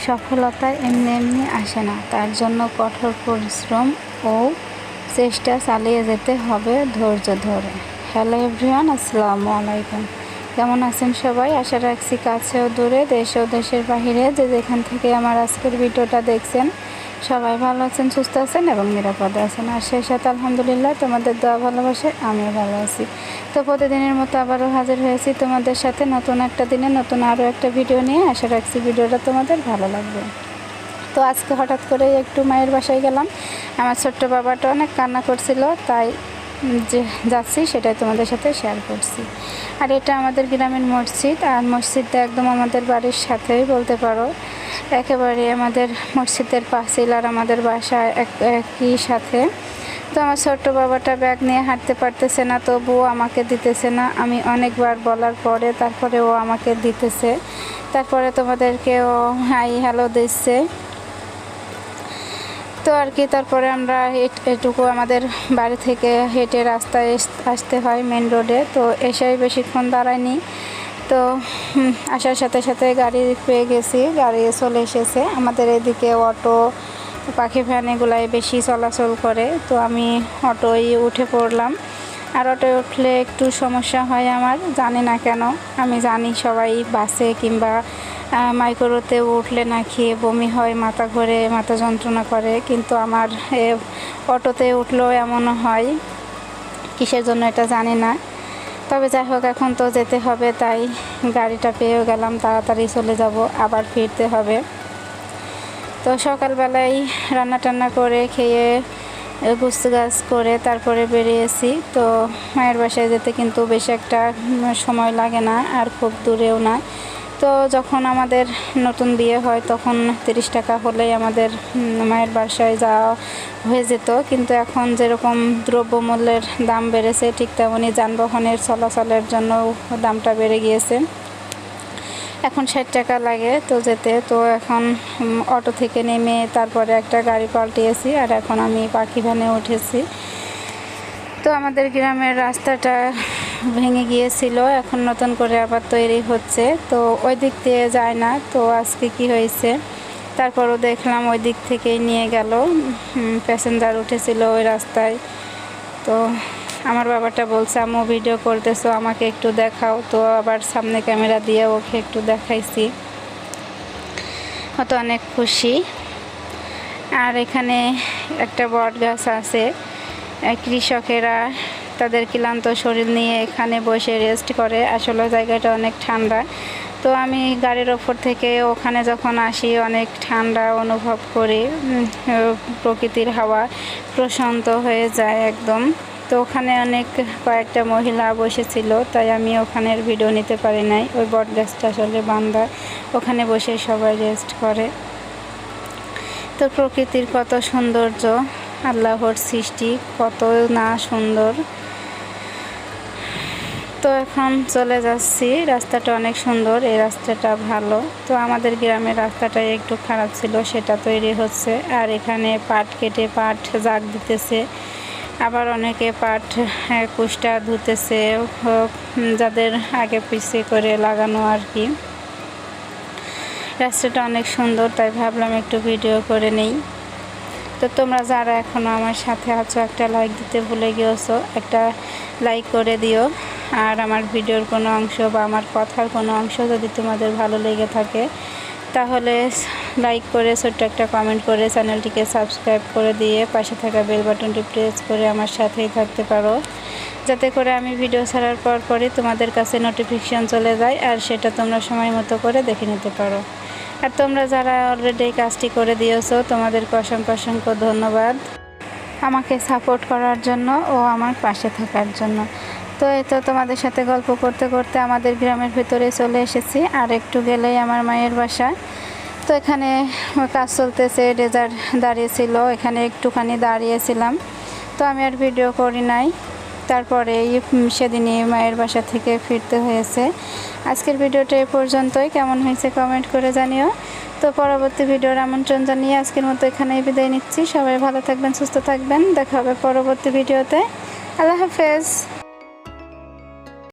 সফলতা এমনি এমনি আসে না, তার জন্য কঠোর পরিশ্রম ও চেষ্টা চালিয়ে যেতে হবে ধৈর্য ধরে। হ্যালো এভরিওয়ান, আসসালামু আলাইকুম। কেমন আছেন সবাই? আশা রাখছি কাছে ও দূরে, দেশ ও দেশের বাহিরে যে যেখান থেকে আমার আজকের ভিডিওটা দেখছেন সবাই ভালো আছেন, সুস্থ আছেন এবং নিরাপদে আছেন। আর সেই সাথে আলহামদুলিল্লাহ তোমাদের দোয়া ভালোবাসে আমিও ভালো আছি। তো প্রতিদিনের মতো আবারও হাজির হয়েছি তোমাদের সাথে নতুন একটা দিনে নতুন আরও একটা ভিডিও নিয়ে। আশা রাখছি ভিডিওটা তোমাদের ভালো লাগবে। তো আজকে হঠাৎ করে একটু মায়ের বাসায় গেলাম। আমার ছোট্ট বাবাটা অনেক কান্না করছিল, তাই যে যাচ্ছি সেটাই তোমাদের সাথে শেয়ার করছি। আর এটা আমাদের গ্রামের মসজিদ, আর মসজিদটা একদম আমাদের বাড়ির সাথেই বলতে পারো, একেবারে আমাদের মসজিদের পাঁচিল আর আমাদের বাসা একই সাথে। তো আমার ছোট্ট বাবাটা ব্যাগ নিয়ে হাঁটতে পারতেছে না, তবুও আমাকে দিতেছে না। আমি অনেকবার বলার পরে তারপরে ও আমাকে দিতেছে, তারপরে তোমাদেরকে ও হাই হ্যালো দিচ্ছে। তো আর কি, তারপরে আমরা এটুকু আমাদের বাড়ি থেকে হেঁটে রাস্তায় আসতে হয় মেন রোডে। তো এসেই বেশিক্ষণ দাঁড়ায়নি, তো আসার সাথে সাথে গাড়ি পেয়ে গেছি, গাড়ি চলে এসেছে। আমাদের এদিকে অটো, পাখি ভ্যান এগুলাই বেশি চলাচল করে, তো আমি অটোয় উঠে পড়লাম। আর অটোয় উঠলে একটু সমস্যা হয় আমার, জানি না কেন। আমি জানি সবাই বাসে কিংবা মাইক্রোতে উঠলে নাকি বমি হয়, মাথা ঘোরে, মাথা যন্ত্রণা করে, কিন্তু আমার অটোতে উঠলেও এমন হয়, কিসের জন্য এটা জানি না। তবে যাই হোক, এখন তো যেতে হবে, তাই গাড়িটা পেয়েও গেলাম, তাড়াতাড়ি চলে যাব, আবার ফিরতে হবে। তো সকালবেলায় রান্না টান্না করে খেয়ে গুছগাছ করে তারপরে বেরিয়েছি। তো মায়ের বাসায় যেতে কিন্তু বেশি একটা সময় লাগে না, আর খুব দূরেও না। তো যখন আমাদের নতুন বিয়ে হয় তখন 30 টাকা হলেই আমাদের মায়ের বাসায় যাওয়া হয়ে যেত, কিন্তু এখন যেরকম দ্রব্যমূল্যের দাম বেড়েছে ঠিক তেমনই যানবাহনের চলাচলের জন্য দামটা বেড়ে গিয়েছে। এখন 60 টাকা লাগে তো যেতে। তো এখন অটো থেকে নেমে তারপরে একটা গাড়ি পাল্টিয়েছি, আর এখন আমি পাখি ভ্যানে উঠেছি। তো আমাদের গ্রামের রাস্তাটা ভেঙে গিয়েছিল, এখন নতুন করে আবার তৈরি হচ্ছে, তো ওই দিক দিয়ে যায় না। তো আজকে কি হয়েছে, তারপরও দেখলাম ওই দিক থেকেই নিয়ে গেল, প্যাসেঞ্জার উঠেছিল ওই রাস্তায়। তো আমার বাবাটা বলছে, আম্মু ভিডিও করতেছো, আমাকে একটু দেখাও। তো আবার সামনে ক্যামেরা দিয়ে ওকে একটু দেখাইছি, ও তো অনেক খুশি। আর এখানে একটা বট গাছ আছে, কৃষকেরা তাদের ক্লান্ত শরীর নিয়ে এখানে বসে রেস্ট করে। আসলে জায়গাটা অনেক ঠান্ডা, তো আমি গাড়ির ওপর থেকে ওখানে যখন আসি অনেক ঠান্ডা অনুভব করি, প্রকৃতির হাওয়া প্রশান্ত হয়ে যায় একদম। তো ওখানে কয়েকটা মহিলা বসেছিল, তাই আমি ওখানের ভিডিও নিতে পারি নাই। ওই বট গাছটা আসলে বান্দা, ওখানে বসে সবাই রেস্ট করে। তো প্রকৃতির কত সৌন্দর্য, আল্লাহর সৃষ্টি কত না সুন্দর। তো এখন চলে যাচ্ছি, রাস্তাটা অনেক সুন্দর, এই রাস্তাটা ভালো। তো আমাদের গ্রামের রাস্তাটা একটু খারাপ ছিল, সেটা তৈরি হচ্ছে। আর এখানে পাট কেটে পাট জাগ দিতেছে, আবার অনেকে পাট কুষ্টা ধুতেছে, যাদের আগে পিছিয়ে করে লাগানো আর কি। রাস্তাটা অনেক সুন্দর, তাই ভাবলাম একটু ভিডিও করে নেই। তো তোমরা যারা এখনও আমার সাথে আছো, একটা লাইক দিতে ভুলে গিয়েছো, একটা লাইক করে দিও। আর আমার ভিডিওর কোনো অংশ বা আমার কথার কোনো অংশ যদি তোমাদের ভালো লেগে থাকে, তাহলে লাইক করে ছোট্ট একটা কমেন্ট করে চ্যানেলটিকে সাবস্ক্রাইব করে দিয়ে পাশে থাকা বেল বাটনটি প্রেস করে আমার সাথেই থাকতে পারো, যাতে করে আমি ভিডিও ছাড়ার পরই তোমাদের কাছে নোটিফিকেশান চলে যায়, আর সেটা তোমরা সময় মতো করে দেখে নিতে পারো। আর তোমরা যারা অলরেডি এই কাজটি করে দিয়েছো, তোমাদেরকে অসংখ্য অসংখ্য ধন্যবাদ আমাকে সাপোর্ট করার জন্য ও আমার পাশে থাকার জন্য। তো এই তো তোমাদের সাথে গল্প করতে করতে আমাদের গ্রামের ভিতরে চলে এসেছি, আর একটু গেলেই আমার মায়ের বাসা। তো এখানে কাজ চলতেছে, ডেজার দাঁড়িয়েছিল, এখানে একটুখানি দাঁড়িয়েছিলাম, তো আমি আর ভিডিও করি নাই। তারপরে সেদিনই মায়ের বাসা থেকে ফিরতে হয়েছে। আজকের ভিডিওটা এ পর্যন্তই, কেমন হয়েছে কমেন্ট করে জানিও। তো পরবর্তী ভিডিওর আমন্ত্রণ জানিয়ে আজকের মতো এখানেই বিদায় নিচ্ছি। সবাই ভালো থাকবেন, সুস্থ থাকবেন, দেখা হবে পরবর্তী ভিডিওতে। আল্লাহ হাফেজ।